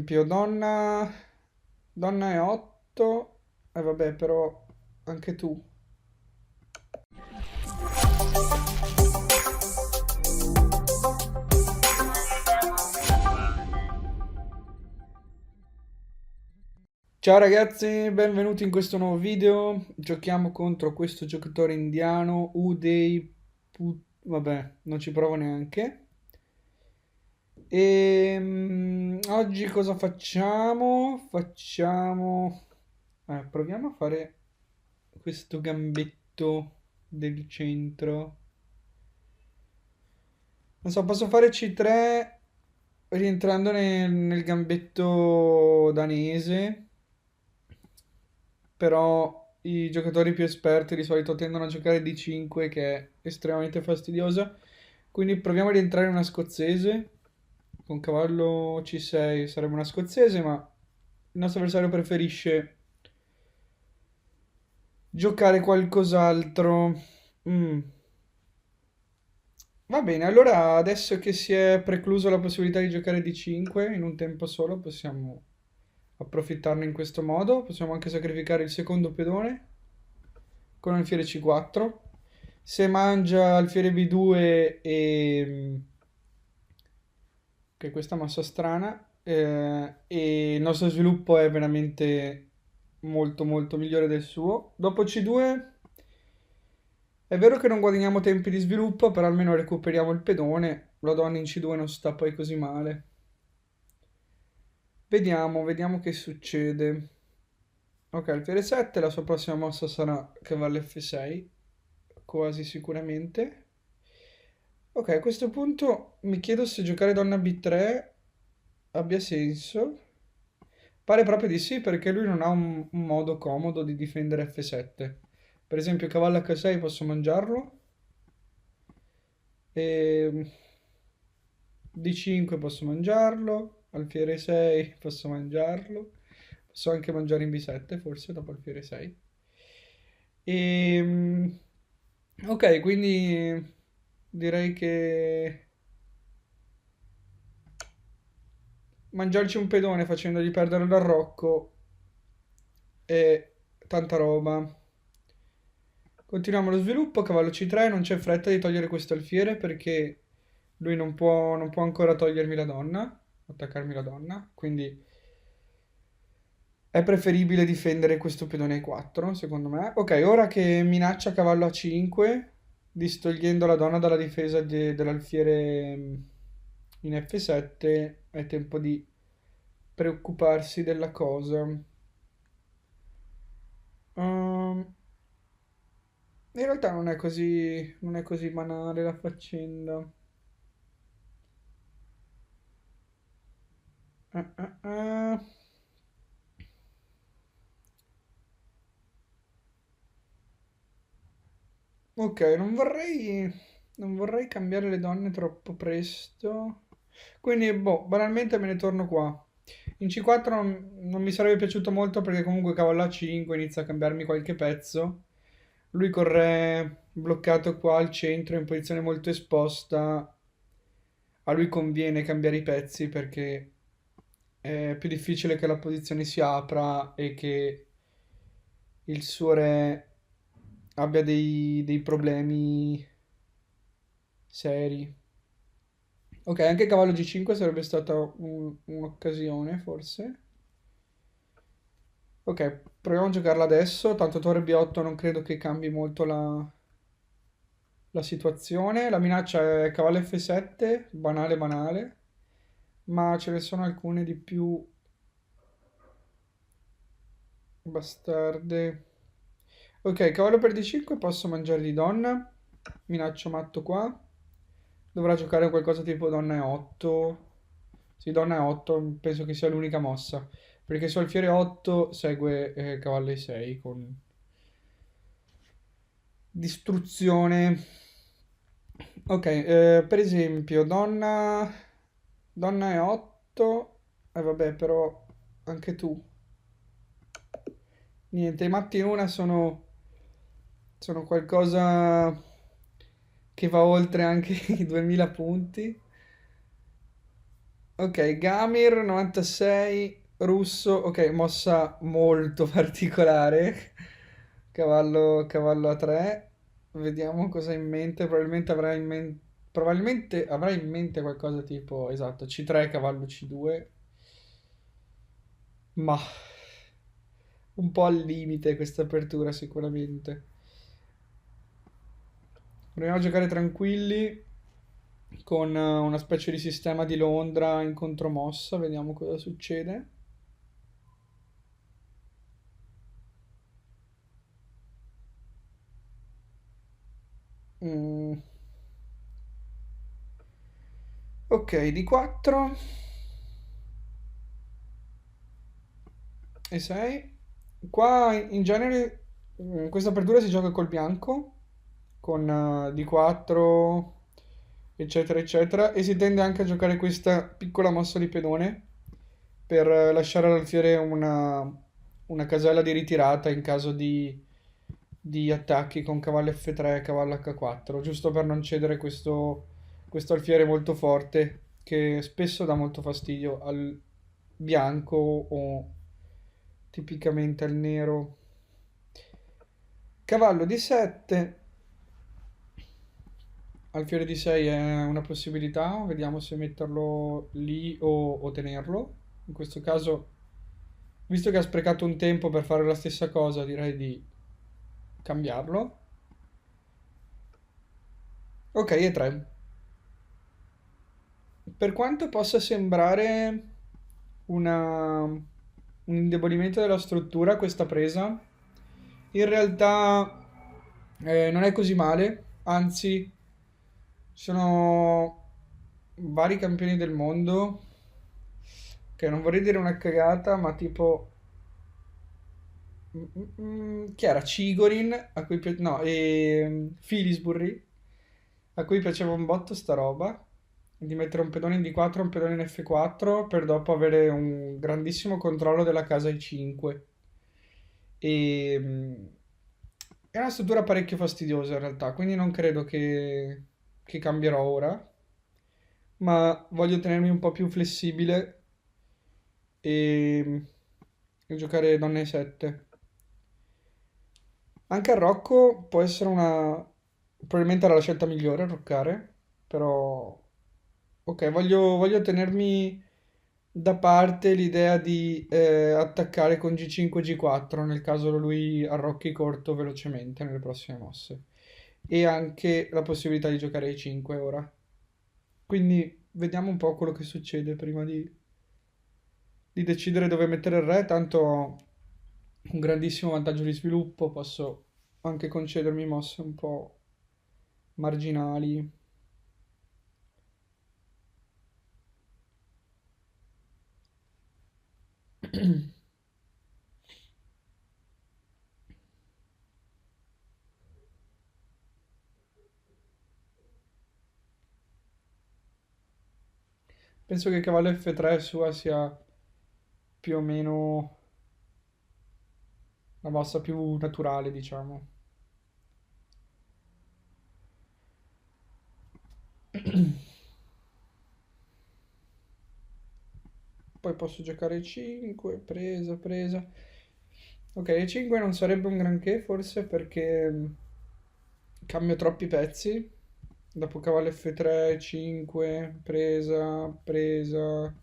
esempio, donna è 8, e vabbè, però anche tu. Ciao ragazzi, benvenuti in questo nuovo video. Giochiamo contro questo giocatore indiano, vabbè, non ci provo neanche. Oggi cosa facciamo? Proviamo a fare questo gambetto del centro. Non so, posso fare C3 rientrando nel gambetto danese, però i giocatori più esperti di solito tendono a giocare D5, che è estremamente fastidiosa. Quindi proviamo a rientrare in una scozzese. Con cavallo C6 sarebbe una scozzese, ma il nostro avversario preferisce giocare qualcos'altro. Mm. Va bene, allora adesso che si è precluso la possibilità di giocare D5 in un tempo solo, possiamo approfittarne in questo modo. Possiamo anche sacrificare il secondo pedone con alfiere C4. Se mangia alfiere B2 che è questa mossa strana, e il nostro sviluppo è veramente molto molto migliore del suo. Dopo C2 è vero che non guadagniamo tempi di sviluppo, però almeno recuperiamo il pedone. La donna in C2 non sta poi così male. Vediamo che succede. Ok, alfiere 7, la sua prossima mossa sarà cavallo F6, quasi sicuramente. Ok, a questo punto mi chiedo se giocare donna B3 abbia senso. Pare proprio di sì, perché lui non ha un modo comodo di difendere F7. Per esempio, cavallo H6 posso mangiarlo. E D5 posso mangiarlo. Alfiere 6 posso mangiarlo. Posso anche mangiare in B7, forse, dopo alfiere 6. E... Ok, quindi direi che mangiarci un pedone facendogli perdere l'arrocco è tanta roba. Continuiamo lo sviluppo, cavallo C3, non c'è fretta di togliere questo alfiere perché lui non può ancora togliermi la donna, attaccarmi la donna, quindi è preferibile difendere questo pedone 4, secondo me. Ok, ora che minaccia cavallo A5, distogliendo la donna dalla difesa dell'alfiere in F7, è tempo di preoccuparsi della cosa. Um, In realtà non è così banale la faccenda. Ah, ah, ah. Ok, non vorrei cambiare le donne troppo presto. Quindi, boh, banalmente me ne torno qua. In C4 non mi sarebbe piaciuto molto perché comunque cavallo A5 inizia a cambiarmi qualche pezzo. Lui con re bloccato qua al centro in posizione molto esposta. A lui conviene cambiare i pezzi perché è più difficile che la posizione si apra e che il suo re abbia dei problemi seri. Ok, anche cavallo G5 sarebbe stata un'occasione, forse. Ok, proviamo a giocarla adesso. Tanto torre B8 non credo che cambi molto la situazione. La minaccia è cavallo F7, banale banale. Ma ce ne sono alcune di più bastarde. Ok, cavallo per D5 posso mangiare di donna. Minaccio matto qua. Dovrà giocare qualcosa tipo donna E8. Sì, donna E8 penso che sia l'unica mossa. Perché su alfiere 8 segue cavallo E6 con distruzione. Ok, per esempio, donna E8. E vabbè, però anche tu. Niente, i matti in una sono qualcosa che va oltre anche i 2000 punti. Ok, Gamir 96, russo. Ok, mossa molto particolare. Cavallo a 3. Vediamo cosa ha in mente. Probabilmente avrà in mente qualcosa tipo, esatto, C3, cavallo C2. Ma un po' al limite questa apertura sicuramente. Proviamo a giocare tranquilli con una specie di sistema di Londra in contromossa, vediamo cosa succede. Mm, ok, di 4 e 6. Qua in genere questa apertura si gioca col bianco, con di 4, eccetera, eccetera, e si tende anche a giocare questa piccola mossa di pedone per lasciare all'alfiere una casella di ritirata in caso di attacchi con cavallo F3 e cavallo H4, giusto per non cedere questo alfiere molto forte che spesso dà molto fastidio al bianco o tipicamente al nero. Cavallo di 7, alfiere di 6 è una possibilità, vediamo se metterlo lì o tenerlo. In questo caso, visto che ha sprecato un tempo per fare la stessa cosa, direi di cambiarlo. Ok, e 3. Per quanto possa sembrare un indebolimento della struttura questa presa, in realtà non è così male, anzi, sono vari campioni del mondo, che non vorrei dire una cagata, ma tipo chi era? Cigorin, no, Filisburri, a cui piaceva un botto sta roba, di mettere un pedone in D4 e un pedone in F4 per dopo avere un grandissimo controllo della casa I5. E, è una struttura parecchio fastidiosa in realtà, quindi non credo che cambierò ora, ma voglio tenermi un po' più flessibile e giocare donne 7. Anche il Rocco può essere una. Probabilmente era la scelta migliore, roccare. Però. Ok, voglio tenermi da parte l'idea di attaccare con G5 G4 nel caso lui arrocchi corto velocemente nelle prossime mosse. E anche la possibilità di giocare ai 5 ora. Quindi vediamo un po' quello che succede prima di decidere dove mettere il re. Tanto ho un grandissimo vantaggio di sviluppo, posso anche concedermi mosse un po' marginali. Penso che cavallo F3 sua sia più o meno la mossa più naturale, diciamo. Poi posso giocare 5, presa, presa. Ok, e 5 non sarebbe un granché forse perché cambio troppi pezzi. Dopo cavallo F3, 5, presa, presa.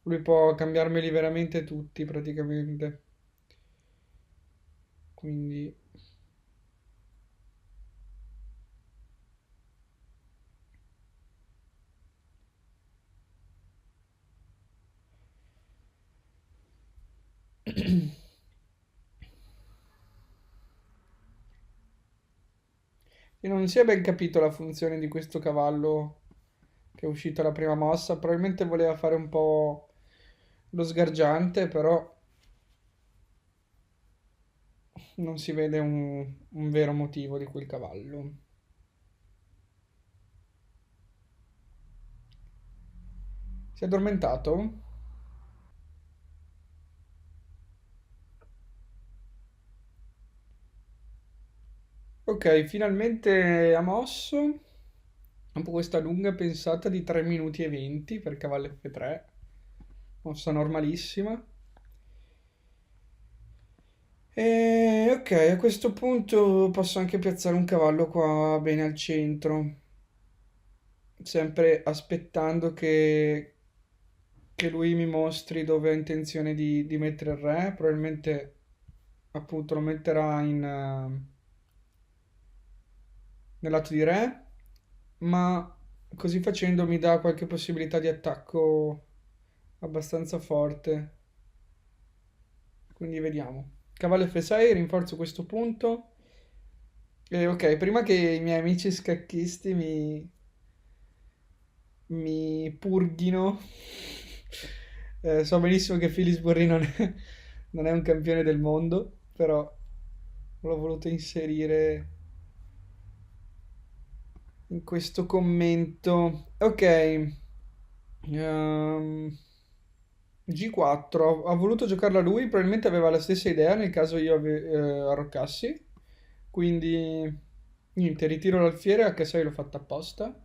Lui può cambiarmeli veramente tutti praticamente. Quindi. E non si è ben capito la funzione di questo cavallo che è uscito alla prima mossa. Probabilmente voleva fare un po' lo sgargiante, però non si vede un vero motivo di quel cavallo. Si è addormentato? Ok, finalmente ha mosso. Dopo questa lunga pensata di 3 minuti e 20 per cavallo F3. mossa normalissima. E ok, a questo punto posso anche piazzare un cavallo qua bene al centro, sempre aspettando che lui mi mostri dove ha intenzione di mettere il re. Probabilmente appunto lo metterà nel lato di re, ma così facendo mi dà qualche possibilità di attacco abbastanza forte. Quindi vediamo. Cavallo F6, rinforzo questo punto. E ok, prima che i miei amici scacchisti mi purghino, so benissimo che Fili Sborri non è un campione del mondo, però l'ho voluto inserire in questo commento. Ok, G4, ha voluto giocarla lui, probabilmente aveva la stessa idea nel caso io arroccassi, quindi niente, ritiro l'alfiere, H6 l'ho fatta apposta.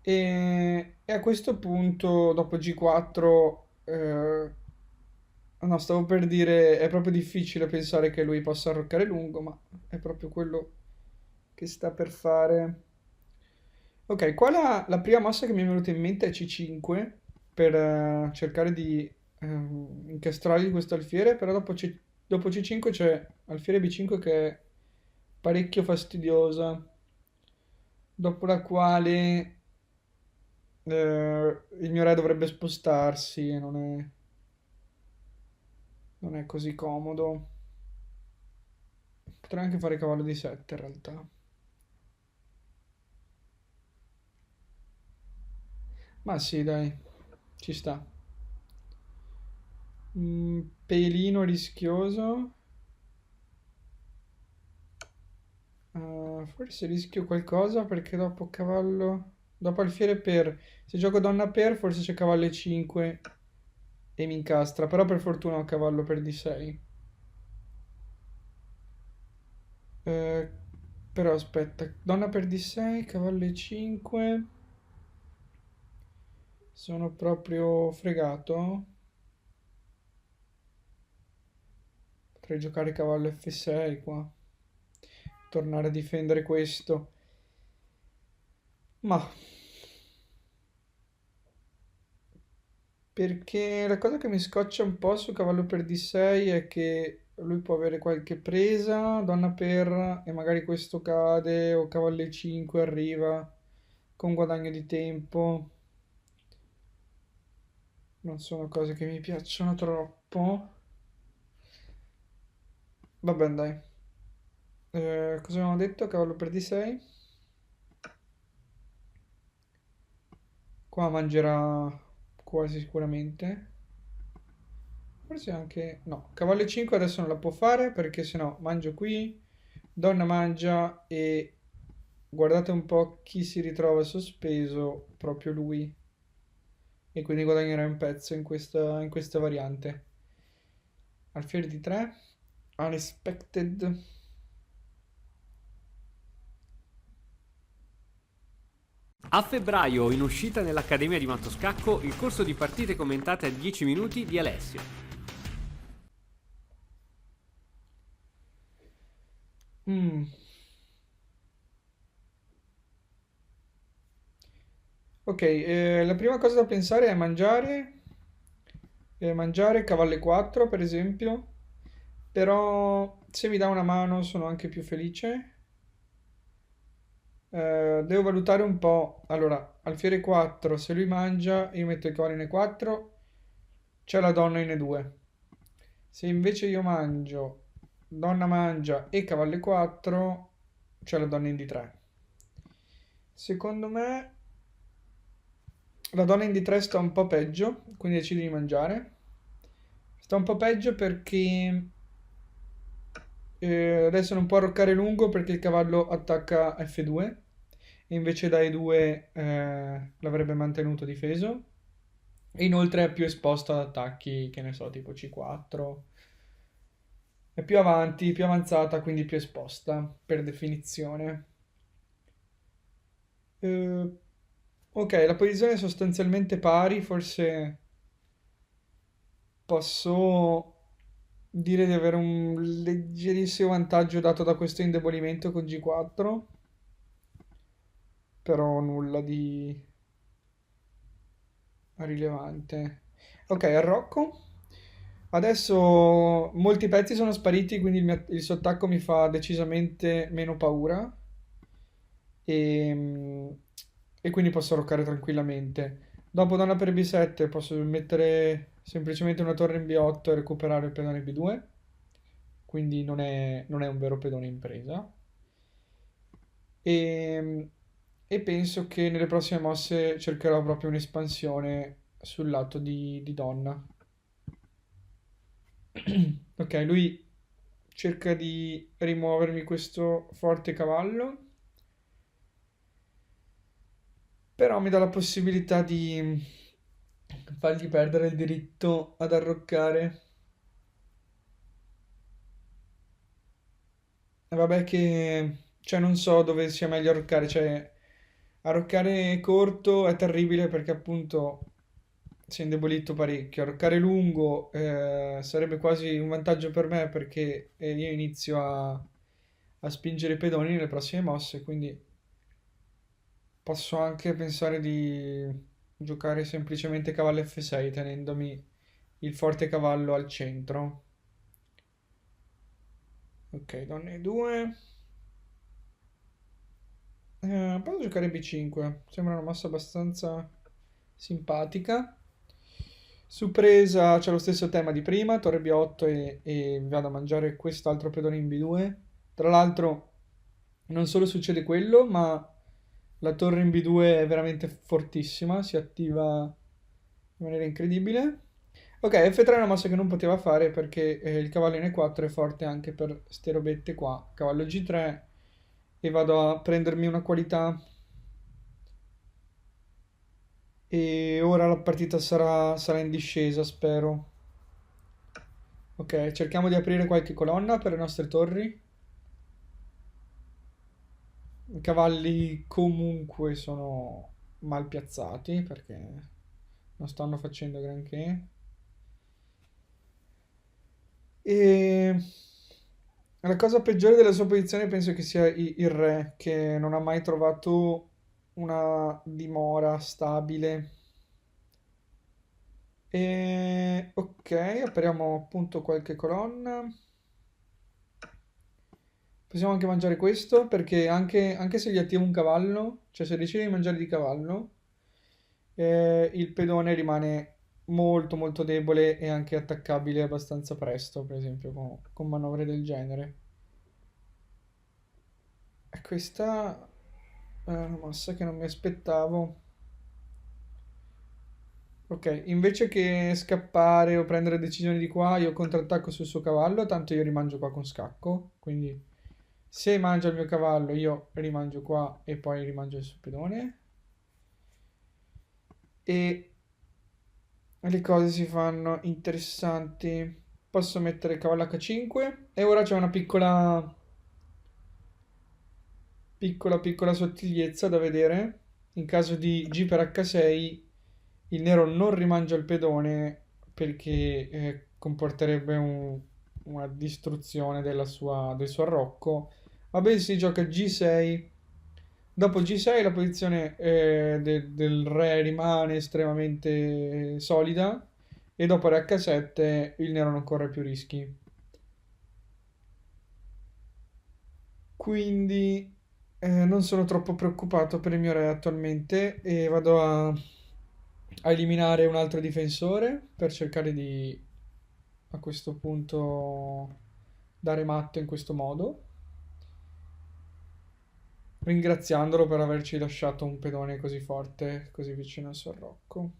E a questo punto, dopo G4, no, stavo per dire, è proprio difficile pensare che lui possa arroccare lungo, ma è proprio quello che sta per fare. Ok, qua la prima mossa che mi è venuta in mente è C5 per cercare di incastrargli questo alfiere, però dopo C5 c'è alfiere B5 che è parecchio fastidiosa, dopo la quale il mio re dovrebbe spostarsi e non è così comodo. Potrei anche fare cavallo di 7 in realtà. Ma sì, dai, ci sta. Pelino rischioso. Forse rischio qualcosa perché dopo cavallo... Dopo alfiere per... Se gioco donna per, forse c'è cavallo E5 e mi incastra. Però per fortuna ho cavallo per D6. Eh, però aspetta, donna per D6, cavallo E5. Sono proprio fregato. Potrei giocare cavallo F6 qua. Tornare a difendere questo. Ma perché la cosa che mi scoccia un po' su cavallo per D6 è che lui può avere qualche presa, donna per e magari questo cade o cavallo E5 arriva con guadagno di tempo. Non sono cose che mi piacciono troppo. Vabbè, dai. Cosa abbiamo detto? Cavallo per D6. Qua mangerà quasi sicuramente. Forse anche... No, cavallo E5 adesso non la può fare perché sennò mangio qui, donna mangia e guardate un po' chi si ritrova sospeso, proprio lui. E quindi guadagnerà un pezzo in questa variante. Alfiere di 3. Unexpected. A febbraio in uscita nell'Accademia di Mattoscacco il corso di partite commentate a 10 minuti di Alessio. Mm. Ok, la prima cosa da pensare è mangiare. Mangiare cavallo E4 per esempio. Però se mi dà una mano sono anche più felice. Devo valutare un po'. Allora, alfiere 4, se lui mangia, io metto il cavallo in E4, c'è la donna in E2. Se invece io mangio, donna mangia e cavallo E4, c'è la donna in D3. Secondo me la donna in D3 sta un po' peggio, quindi decido di mangiare. Sta un po' peggio perché adesso non può arroccare lungo perché il cavallo attacca F2 e invece da E2 l'avrebbe mantenuto difeso. E inoltre è più esposto ad attacchi, che ne so, tipo C4. È più avanti, più avanzata, quindi più esposta per definizione. Eh, ok, la posizione è sostanzialmente pari, forse posso dire di avere un leggerissimo vantaggio dato da questo indebolimento con G4, però nulla di rilevante. Ok, arrocco. Adesso molti pezzi sono spariti, quindi il suo attacco mi fa decisamente meno paura e, e quindi posso arroccare tranquillamente. Dopo donna per B7 posso mettere semplicemente una torre in B8 e recuperare il pedone B2, quindi non è un vero pedone in presa. E, e penso che nelle prossime mosse cercherò proprio un'espansione sul lato di donna. Ok, lui cerca di rimuovermi questo forte cavallo, però mi dà la possibilità di fargli perdere il diritto ad arroccare. E vabbè che, cioè non so dove sia meglio arroccare, cioè arroccare corto è terribile perché appunto si è indebolito parecchio. Arroccare lungo sarebbe quasi un vantaggio per me perché io inizio a spingere i pedoni nelle prossime mosse, quindi posso anche pensare di giocare semplicemente cavallo F6 tenendomi il forte cavallo al centro. Ok, donne E2. Posso giocare B5, sembra una mossa abbastanza simpatica. Su presa c'è lo stesso tema di prima, torre B8 e vado a mangiare quest'altro pedone in B2. Tra l'altro non solo succede quello, ma la torre in B2 è veramente fortissima, si attiva in maniera incredibile. Ok, F3 è una mossa che non poteva fare perché il cavallo in E4 è forte anche per ste robette qua. Cavallo G3 e vado a prendermi una qualità. E ora la partita sarà in discesa, spero. Ok, cerchiamo di aprire qualche colonna per le nostre torri. I cavalli comunque sono mal piazzati perché non stanno facendo granché. E la cosa peggiore della sua posizione penso che sia il re, che non ha mai trovato una dimora stabile. E ok, apriamo appunto qualche colonna. Possiamo anche mangiare questo perché anche se gli attivo un cavallo, cioè se decide di mangiare di cavallo, il pedone rimane molto molto debole e anche attaccabile abbastanza presto, per esempio con manovre del genere. E questa è una mossa che non mi aspettavo. Ok, invece che scappare o prendere decisioni di qua, io contrattacco sul suo cavallo, tanto io rimangio qua con scacco, quindi se mangia il mio cavallo io rimangio qua e poi rimangio il suo pedone. E le cose si fanno interessanti. Posso mettere il cavallo H5 e ora c'è una piccola sottigliezza da vedere. In caso di G per H6 il nero non rimangia il pedone perché comporterebbe una distruzione del suo arrocco. Va bene, si gioca G6. Dopo G6 la posizione del re rimane estremamente solida e dopo re H7 il nero non corre più rischi. Quindi non sono troppo preoccupato per il mio re attualmente e vado a eliminare un altro difensore per cercare di a questo punto dare matto in questo modo, ringraziandolo per averci lasciato un pedone così forte, così vicino al suo rocco.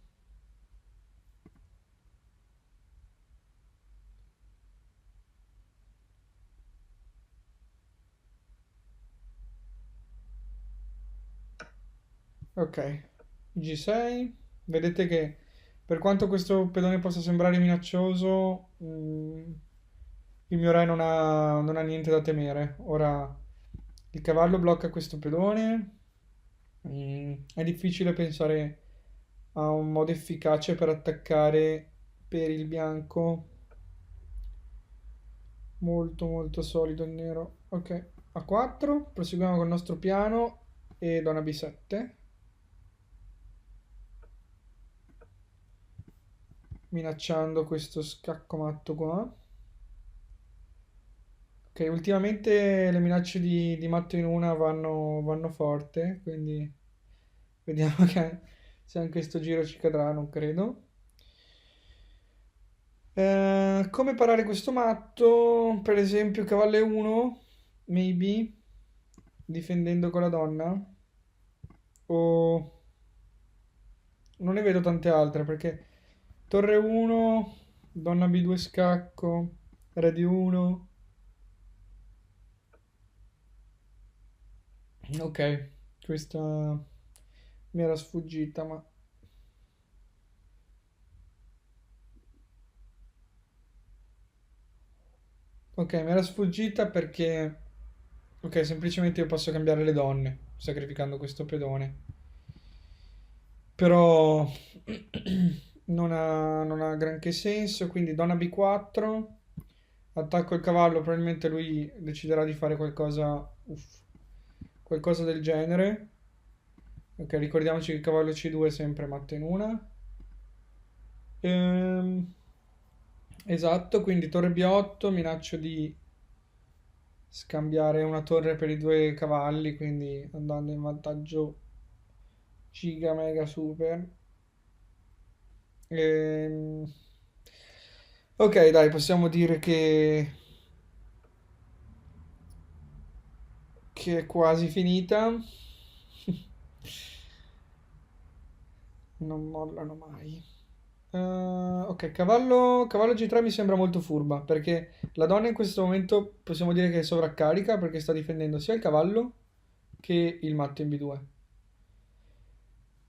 Ok, G6. Vedete che per quanto questo pedone possa sembrare minaccioso, il mio re non ha niente da temere. Ora il cavallo blocca questo pedone. È difficile pensare a un modo efficace per attaccare per il bianco. Molto molto solido il nero. Ok, A4, proseguiamo con il nostro piano e donna B7. Minacciando questo scacco matto qua. Ok, ultimamente le minacce di matto in una vanno forte, quindi vediamo che se anche sto giro ci cadrà, non credo. Come parare questo matto? Per esempio cavallo E1, maybe, difendendo con la donna. O non ne vedo tante altre perché torre 1, donna B2 scacco, re di 1. Ok, questa mi era sfuggita, ma ok, mi era sfuggita perché ok, semplicemente io posso cambiare le donne sacrificando questo pedone. Però non ha granché senso, quindi donna B4, attacco il cavallo, probabilmente lui deciderà di fare qualcosa del genere. Ok, ricordiamoci che il cavallo C2 è sempre matto in una. Ehm, esatto, quindi torre B8, minaccio di scambiare una torre per i due cavalli, quindi andando in vantaggio giga mega super. Ehm, ok, dai, possiamo dire che è quasi finita. Non mollano mai. Ok, cavallo G3 mi sembra molto furba, perché la donna in questo momento possiamo dire che è sovraccarica perché sta difendendo sia il cavallo che il matto in B2.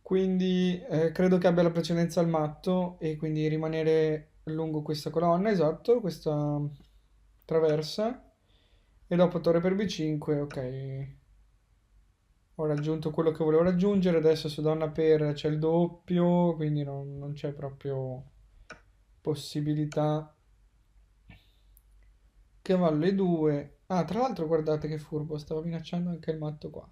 Quindi credo che abbia la precedenza al matto e quindi rimanere lungo questa colonna, esatto, questa traversa. E dopo torre per B5, ok. Ho raggiunto quello che volevo raggiungere, adesso su donna per c'è il doppio, quindi non c'è proprio possibilità. Cavallo E2. Ah, tra l'altro guardate che furbo, stavo minacciando anche il matto qua.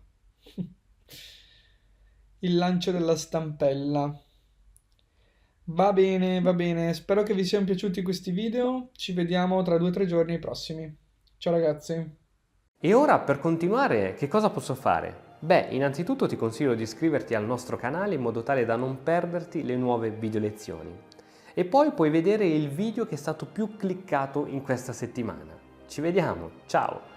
Il lancio della stampella. Va bene, spero che vi siano piaciuti questi video, ci vediamo tra 2 o 3 giorni ai prossimi. Ciao ragazzi. E ora per continuare che cosa posso fare? Beh, innanzitutto ti consiglio di iscriverti al nostro canale in modo tale da non perderti le nuove video lezioni. E poi puoi vedere il video che è stato più cliccato in questa settimana. Ci vediamo, ciao!